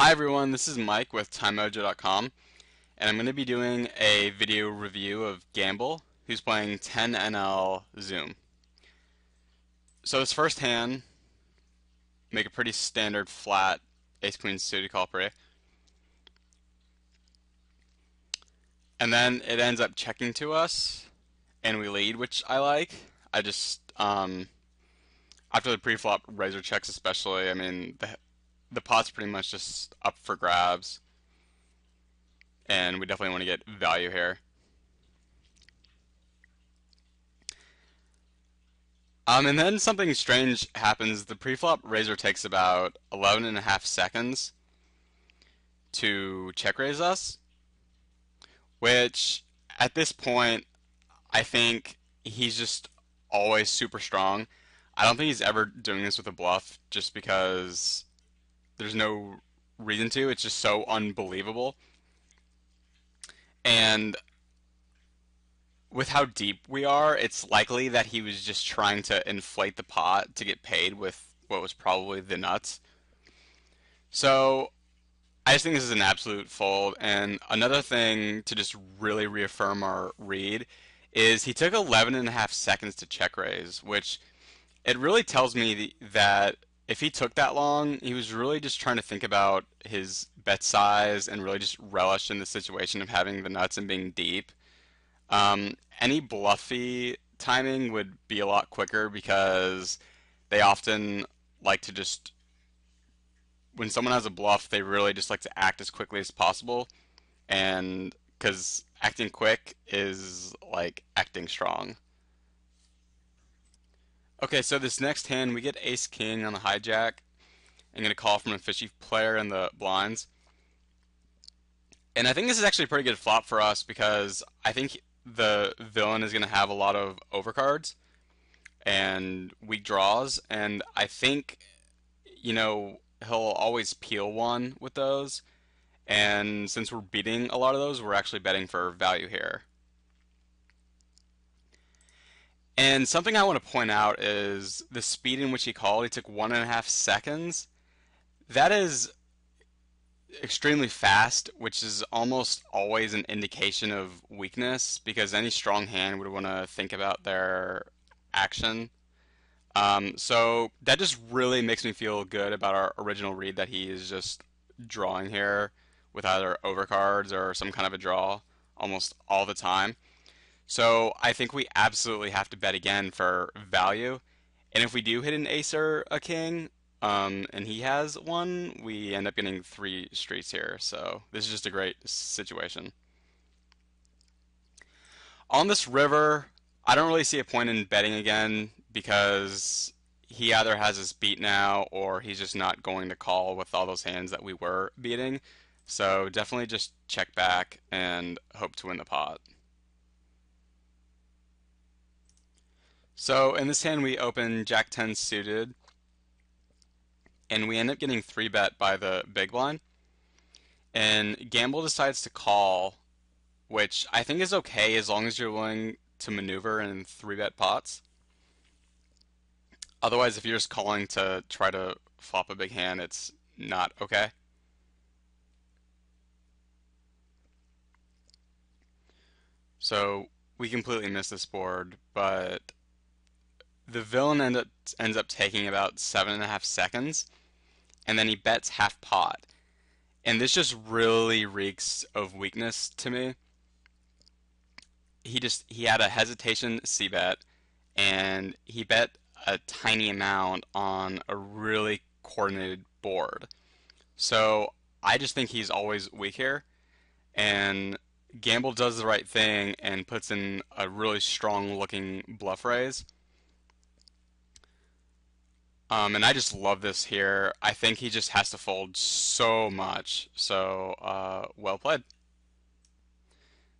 Hi everyone, this is Mike with TimeMojo.com, and I'm going to be doing a video review of Gamble, who's playing 10NL Zoom. So his first hand, make a pretty standard flat ace queen suited call pre, and then it ends up checking to us, and we lead, which I like. I just after the pre-flop razor checks especially, I mean the pot's pretty much just up for grabs, and we definitely want to get value here. And then something strange happens. The preflop razor takes about 11 and a half seconds to check raise us, which at this point, I think he's just always super strong. I don't think he's ever doing this with a bluff just because there's no reason to. It's just so unbelievable. And with how deep we are, it's likely that he was just trying to inflate the pot to get paid with what was probably the nuts. So I just think this is an absolute fold. And another thing to just really reaffirm our read is he took 11 and a half seconds to check raise, which it really tells me that if he took that long, he was really just trying to think about his bet size and really just relish in the situation of having the nuts and being deep. Any bluffy timing would be a lot quicker because they often like to just, when someone has a bluff, they really just like to act as quickly as possible. And because acting quick is like acting strong. Okay, so this next hand, we get ace king on the hijack. I'm going to call from a fishy player in the blinds. And I think this is actually a pretty good flop for us because I think the villain is going to have a lot of overcards and weak draws, and I think, he'll always peel one with those. And since we're beating a lot of those, we're actually betting for value here. And something I want to point out is the speed in which he called. He took 1.5 seconds. That is extremely fast, which is almost always an indication of weakness because any strong hand would want to think about their action. So that just really makes me feel good about our original read that he is just drawing here with either overcards or some kind of a draw almost all the time. So I think we absolutely have to bet again for value. And if we do hit an ace or a king, and he has one, we end up getting three streets here. So this is just a great situation. On this river, I don't really see a point in betting again because he either has us beat now or he's just not going to call with all those hands that we were beating. So definitely just check back and hope to win the pot. So in this hand we open Jack 10 suited and we end up getting 3-bet by the big blind. And Gamble decides to call, which I think is okay as long as you're willing to maneuver in 3-bet pots. Otherwise, if you're just calling to try to flop a big hand, it's not okay. So we completely miss this board, but the villain ends up taking about 7.5 seconds, and then he bets half pot. And this just really reeks of weakness to me. He had a hesitation c-bet, and he bet a tiny amount on a really coordinated board. So I just think he's always weak here, and Gamble does the right thing and puts in a really strong looking bluff raise. And I just love this here. I think he just has to fold so much. So, well played.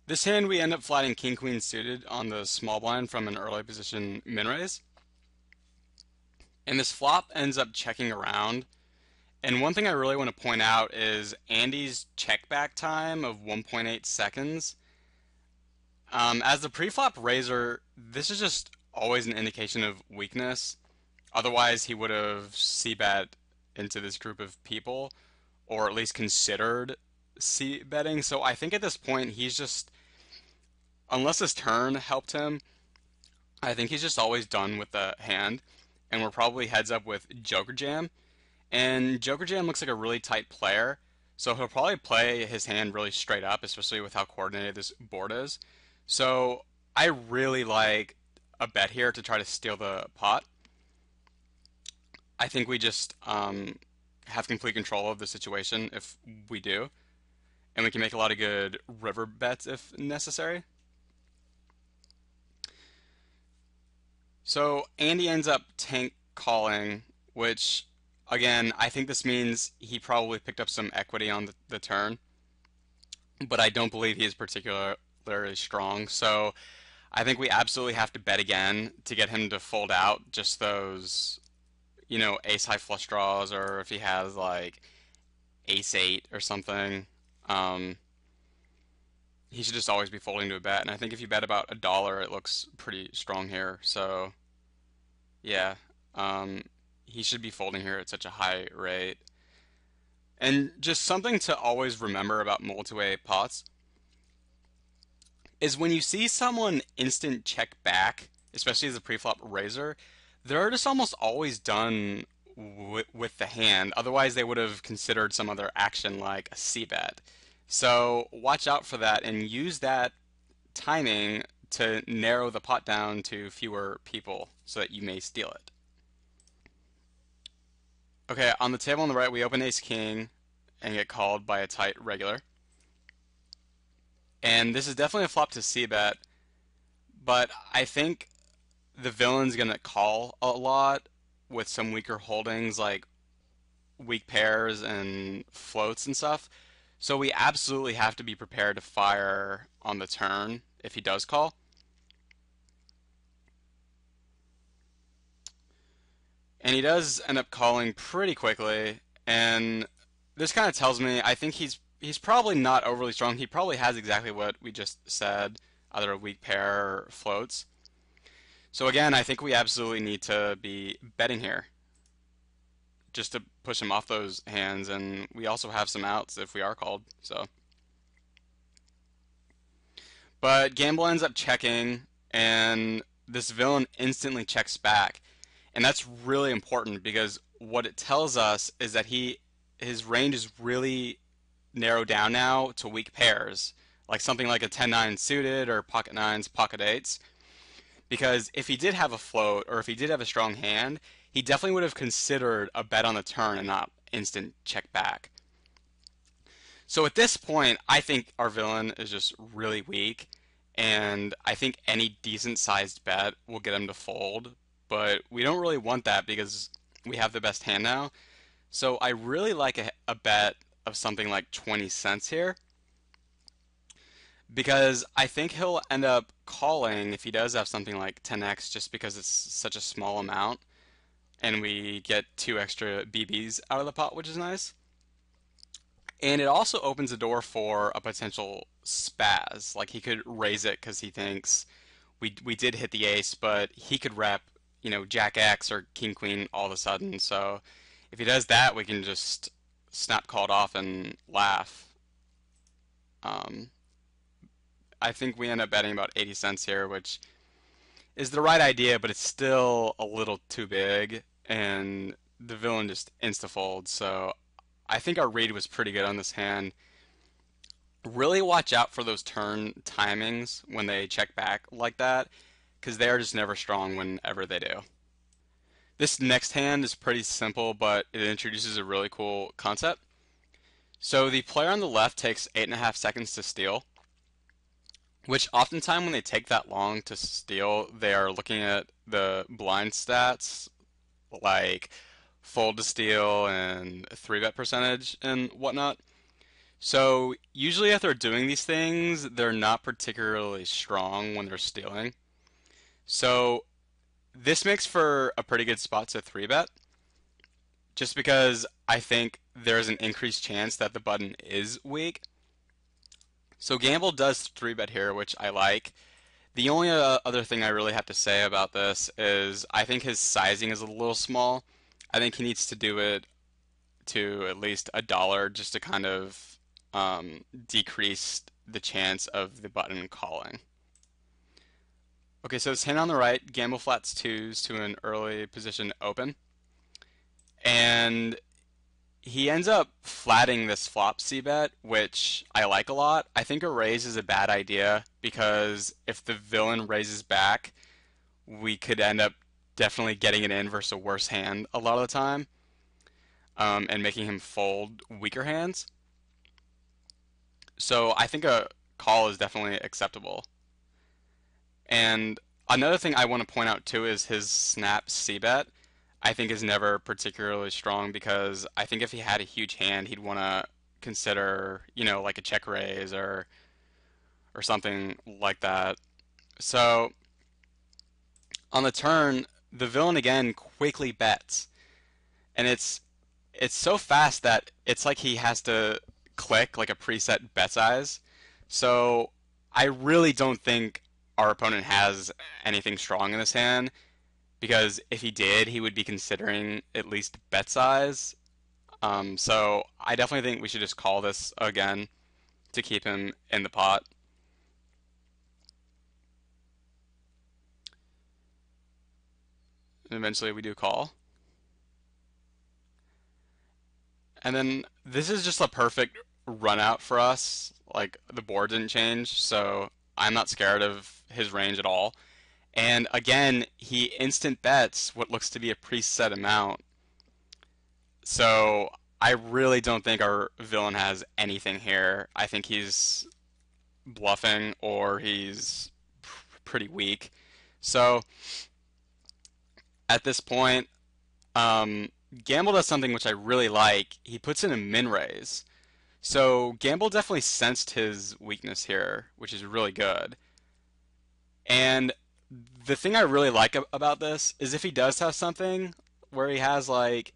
This hand we end up flatting king queen suited on the small blind from an early position min raise. And this flop ends up checking around. And one thing I really want to point out is Andy's check back time of 1.8 seconds. As the preflop raiser, this is just always an indication of weakness. Otherwise, he would have c-bet into this group of people, or at least considered C betting. So I think at this point he's just, unless his turn helped him, I think he's just always done with the hand, and we're probably heads up with Joker Jam. And Joker Jam looks like a really tight player, so he'll probably play his hand really straight up, especially with how coordinated this board is. So I really like a bet here to try to steal the pot. I think we just have complete control of the situation if we do, and we can make a lot of good river bets if necessary. So Andy ends up tank calling, which again, I think this means he probably picked up some equity on the turn, but I don't believe he is particularly strong. So I think we absolutely have to bet again to get him to fold out just those, ace high flush draws, or if he has like ace eight or something. Um, he should just always be folding to a bet. And I think if you bet about $1, it looks pretty strong here. So yeah, um, he should be folding here at such a high rate. And just something to always remember about multi-way pots is when you see someone instant check back, especially as a preflop raiser, they're just almost always done with the hand. Otherwise, they would have considered some other action like a C bet. So watch out for that and use that timing to narrow the pot down to fewer people so that you may steal it. Okay, on the table on the right, we open ace king and get called by a tight regular. And this is definitely a flop to C bet, but I think the villain's gonna call a lot with some weaker holdings like weak pairs and floats and stuff. So we absolutely have to be prepared to fire on the turn if he does call. And he does end up calling pretty quickly, and this kind of tells me I think he's probably not overly strong. He probably has exactly what we just said, either a weak pair or floats. So again, I think we absolutely need to be betting here just to push him off those hands, and we also have some outs if we are called. So, but Gamble ends up checking, and this villain instantly checks back, and that's really important because what it tells us is that his range is really narrowed down now to weak pairs, like something like a 10-9 suited or pocket nines, pocket eights. Because if he did have a float or if he did have a strong hand, he definitely would have considered a bet on the turn and not instant check back. So at this point, I think our villain is just really weak, and I think any decent sized bet will get him to fold, but we don't really want that because we have the best hand now. So I really like a bet of something like 20 cents here because I think he'll end up calling if he does have something like 10x just because it's such a small amount and we get two extra BBs out of the pot, which is nice. And it also opens the door for a potential spaz. Like he could raise it because he thinks we did hit the ace, but he could rep, Jack X or King Queen all of a sudden. So if he does that, we can just snap called off and laugh. Um, I think we end up betting about 80 cents here, which is the right idea, but it's still a little too big, and the villain just insta-folds. So I think our read was pretty good on this hand. Really watch out for those turn timings when they check back like that, because they are just never strong whenever they do. This next hand is pretty simple, but it introduces a really cool concept. So the player on the left takes 8.5 seconds to steal, which oftentimes when they take that long to steal, they are looking at the blind stats like fold to steal and 3-bet percentage and whatnot. So usually if they're doing these things, they're not particularly strong when they're stealing. So this makes for a pretty good spot to 3-bet, just because I think there's an increased chance that the button is weak. So Gamble does 3-bet here, which I like. The only other thing I really have to say about this is I think his sizing is a little small. I think he needs to do it to at least $1 just to kind of decrease the chance of the button calling. Okay, so his hand on the right, gamble flats twos to an early position open, and he ends up flatting this flop c-bet, which I like a lot. I think a raise is a bad idea because if the villain raises back, we could end up definitely getting it in versus a worse hand a lot of the time, and making him fold weaker hands. So I think a call is definitely acceptable. And another thing I want to point out too is his snap c-bet. I think is never particularly strong because I think if he had a huge hand, he'd want to consider, like a check raise or something like that. So on the turn, the villain again quickly bets, and it's so fast that it's like he has to click like a preset bet size. So I really don't think our opponent has anything strong in this hand because if he did, he would be considering at least bet size. So I definitely think we should just call this again to keep him in the pot. And eventually we do call. And then this is just a perfect run out for us. Like the board didn't change, so I'm not scared of his range at all. And again, he instant bets what looks to be a preset amount. So I really don't think our villain has anything here. I think he's bluffing or he's pretty weak. So at this point, Gamble does something which I really like. He puts in a min raise. So Gamble definitely sensed his weakness here, which is really good. And the thing I really like about this is if he does have something where he has like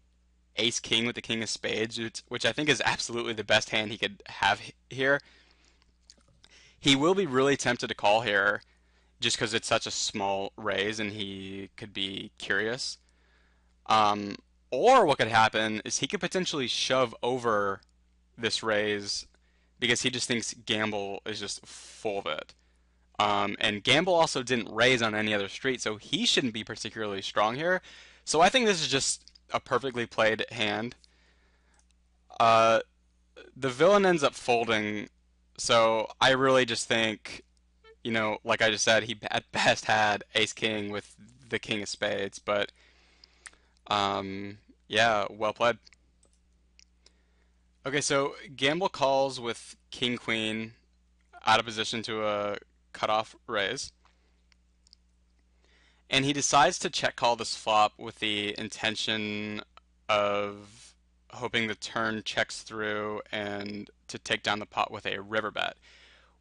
ace king with the king of spades, which I think is absolutely the best hand he could have here, he will be really tempted to call here just because it's such a small raise and he could be curious. Um, or what could happen is he could potentially shove over this raise because he just thinks Gamble is just full of it. And Gamble also didn't raise on any other street, so he shouldn't be particularly strong here. So I think this is just a perfectly played hand. Uh, the villain ends up folding, so I really just think, like I just said, he at best had ace king with the king of spades, but yeah, well played. Okay, so Gamble calls with king queen out of position to a cutoff raise. And he decides to check call this flop with the intention of hoping the turn checks through and to take down the pot with a river bet,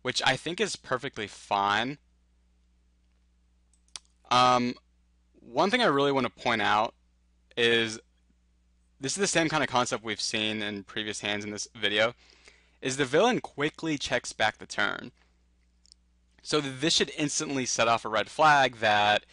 which I think is perfectly fine. One thing I really want to point out is this is the same kind of concept we've seen in previous hands in this video, is the villain quickly checks back the turn. So this should instantly set off a red flag that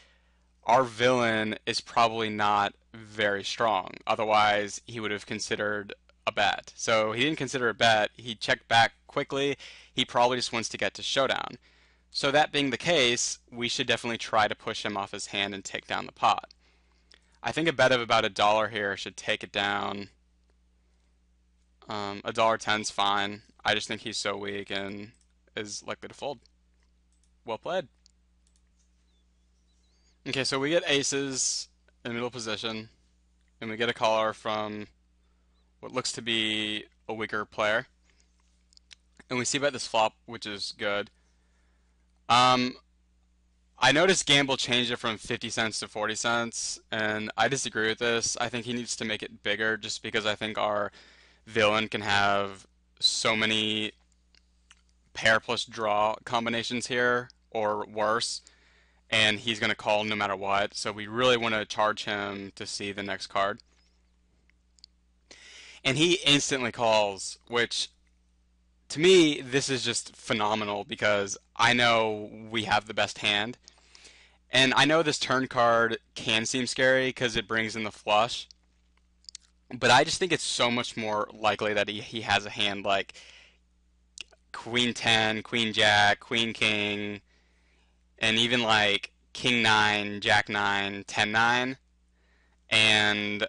our villain is probably not very strong. Otherwise, he would have considered a bet. So he didn't consider a bet. He checked back quickly. He probably just wants to get to showdown. So that being the case, we should definitely try to push him off his hand and take down the pot. I think a bet of about $1 here should take it down. $1.10's fine. I just think he's so weak and is likely to fold. Well played. Okay, so we get aces in middle position, and we get a caller from what looks to be a weaker player. And we see bet this flop, which is good. I noticed Gamble changed it from 50 cents to 40 cents, and I disagree with this. I think he needs to make it bigger just because I think our villain can have so many pair plus draw combinations here, or worse, and he's going to call no matter what. So we really want to charge him to see the next card. And he instantly calls, which to me, this is just phenomenal because I know we have the best hand. And I know this turn card can seem scary because it brings in the flush. But I just think it's so much more likely that he has a hand like Queen 10, Queen Jack, Queen King, and even like King 9, Jack 9, 10 9. And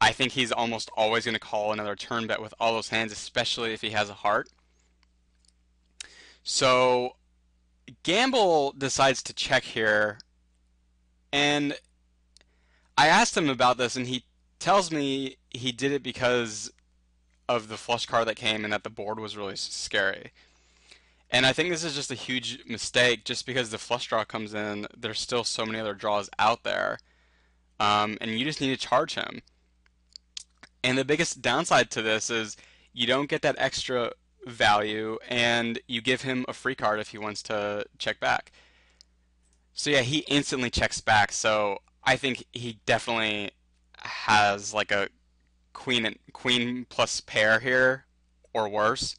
I think he's almost always going to call another turn bet with all those hands, especially if he has a heart. So Gamble decides to check here, and I asked him about this, and he tells me he did it because of the flush card that came and that the board was really scary. And I think this is just a huge mistake just because the flush draw comes in, there's still so many other draws out there. And you just need to charge him. And the biggest downside to this is you don't get that extra value and you give him a free card if he wants to check back. So yeah, he instantly checks back. So I think he definitely has like a queen plus pair here or worse.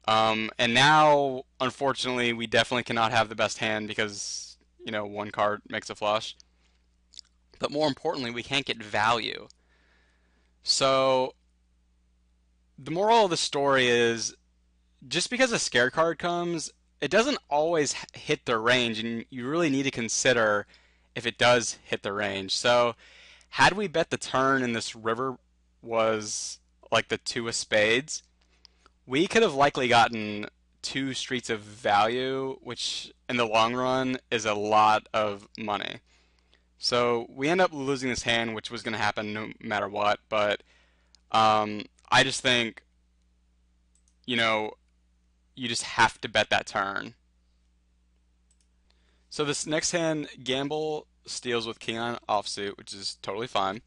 And now, unfortunately, we definitely cannot have the best hand because, one card makes a flush. But more importantly, we can't get value. So the moral of the story is just because a scare card comes, it doesn't always hit the range, and you really need to consider if it does hit the range. So had we bet the turn and this river was like the two of spades, we could have likely gotten two streets of value, which in the long run is a lot of money. So we end up losing this hand, which was going to happen no matter what. But I just think, you know, you just have to bet that turn. So this next hand, Gamble steals with king on offsuit, which is totally fine.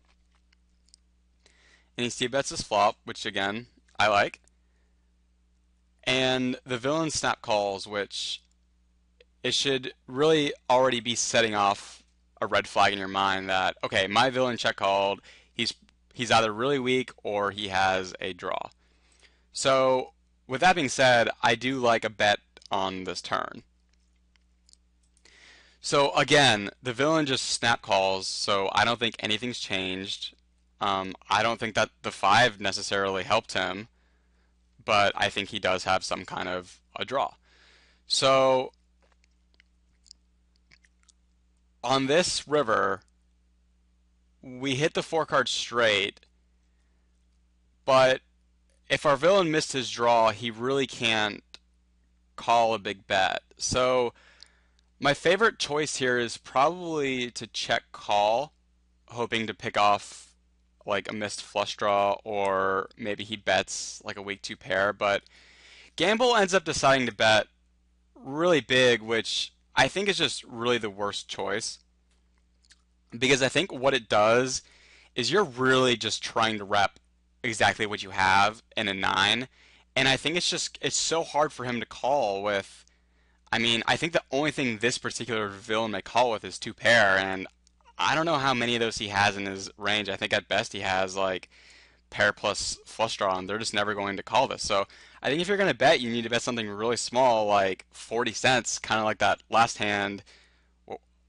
And he c-bets his flop, which again, I like. And the villain snap calls, which it should really already be setting off a red flag in your mind that, okay, my villain check called, he's either really weak or he has a draw. So with that being said, I do like a bet on this turn. So again, the villain just snap calls, so I don't think anything's changed. I don't think that the 5 necessarily helped him, but I think he does have some kind of a draw. So on this river, we hit the 4 card straight, but if our villain missed his draw, he really can't call a big bet. So my favorite choice here is probably to check call, hoping to pick off like a missed flush draw, or maybe he bets like a weak 2 pair, but Gamble ends up deciding to bet really big, which I think is just really the worst choice. Because I think what it does is you're really just trying to rep exactly what you have in a 9. And I think it's so hard for him to call with. I mean, I think the only thing this particular villain may call with is 2 pair, and I don't know how many of those he has in his range. I think at best he has like pair plus flush draw, and they're just never going to call this. So I think if you're going to bet, you need to bet something really small, like 40 cents, kind of like that last hand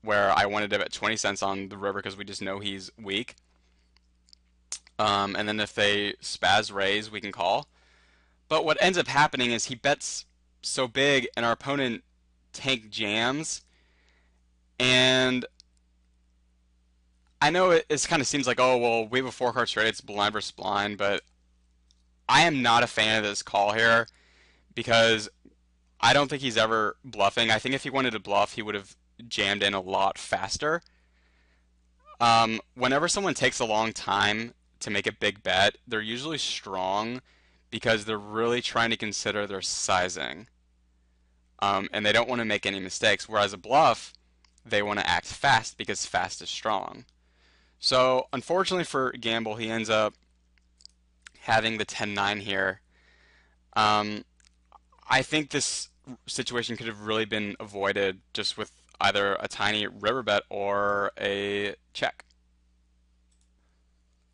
where I wanted to bet 20 cents on the river because we just know he's weak. And then if they spaz raise, we can call. But what ends up happening is he bets so big, and our opponent tank jams. And I know it kind of seems like, oh, well, we have a 4 card straight, it's blind versus blind, but I am not a fan of this call here because I don't think he's ever bluffing. I think if he wanted to bluff, he would have jammed in a lot faster. Whenever someone takes a long time to make a big bet, they're usually strong because they're really trying to consider their sizing. And they don't want to make any mistakes. Whereas a bluff, they want to act fast because fast is strong. So unfortunately for Gamble, he ends up having the 10-9 here. I think this situation could have really been avoided just with either a tiny river bet or a check.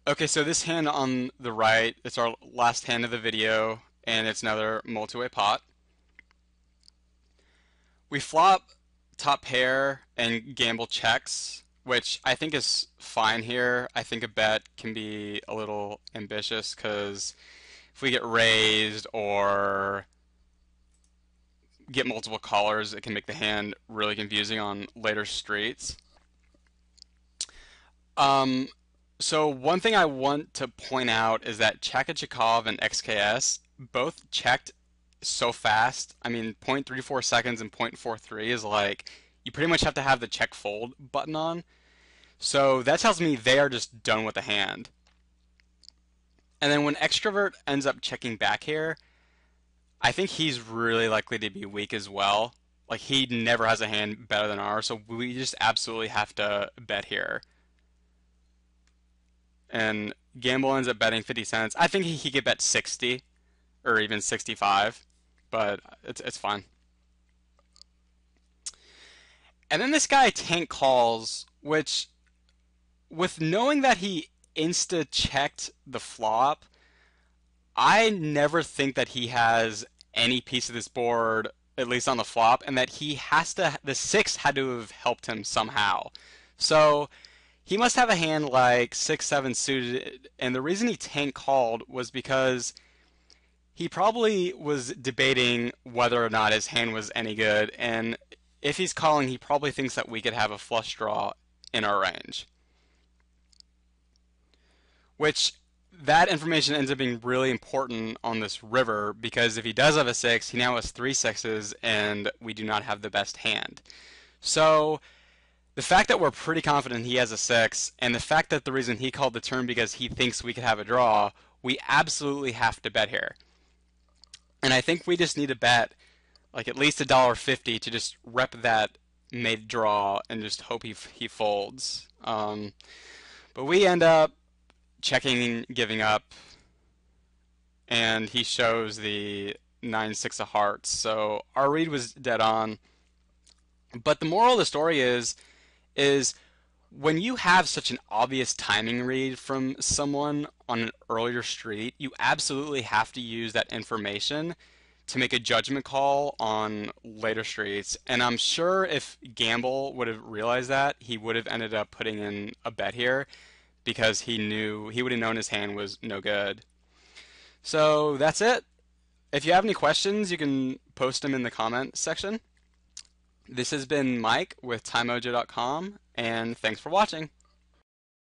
Okay, so this hand on the right, it's our last hand of the video, and it's another multi-way pot. We flop top pair and Gamble checks, which I think is fine here. I think a bet can be a little ambitious because if we get raised or get multiple callers, it can make the hand really confusing on later streets. Um, so one thing I want to point out is that Chakachikov and XKS both checked so fast. I mean, 0.34 seconds and 0.43 is like you pretty much have to have the check fold button on. So that tells me they are just done with the hand. And then when Extrovert ends up checking back here, I think he's really likely to be weak as well. Like he never has a hand better than ours, so we just absolutely have to bet here. And Gamble ends up betting 50 cents. I think he could bet 60 or even 65, but it's fine. And then this guy tank calls, which with knowing that he insta checked the flop, I never think that he has any piece of this board, at least on the flop, and that he has to, the six had to have helped him somehow. So he must have a hand like 6-7 suited, and the reason he tank called was because he probably was debating whether or not his hand was any good, and if he's calling, he probably thinks that we could have a flush draw in our range. Which that information ends up being really important on this river because if he does have a six, he now has three sixes, and we do not have the best hand. So the fact that we're pretty confident he has a six, and the fact that the reason he called the turn because he thinks we could have a draw, we absolutely have to bet here. And I think we just need to bet like at least $1.50 to just rep that made draw and just hope he folds. But we end up checking, giving up, and he shows the 9-6 of hearts. So our read was dead on. But the moral of the story is when you have such an obvious timing read from someone on an earlier street, you absolutely have to use that information to make a judgment call on later streets. And I'm sure if Gamble would have realized that, he would have ended up putting in a bet here because he would have known his hand was no good. So that's it. If you have any questions, you can post them in the comment section. This has been Mike with TimeMojo.com, and thanks for watching.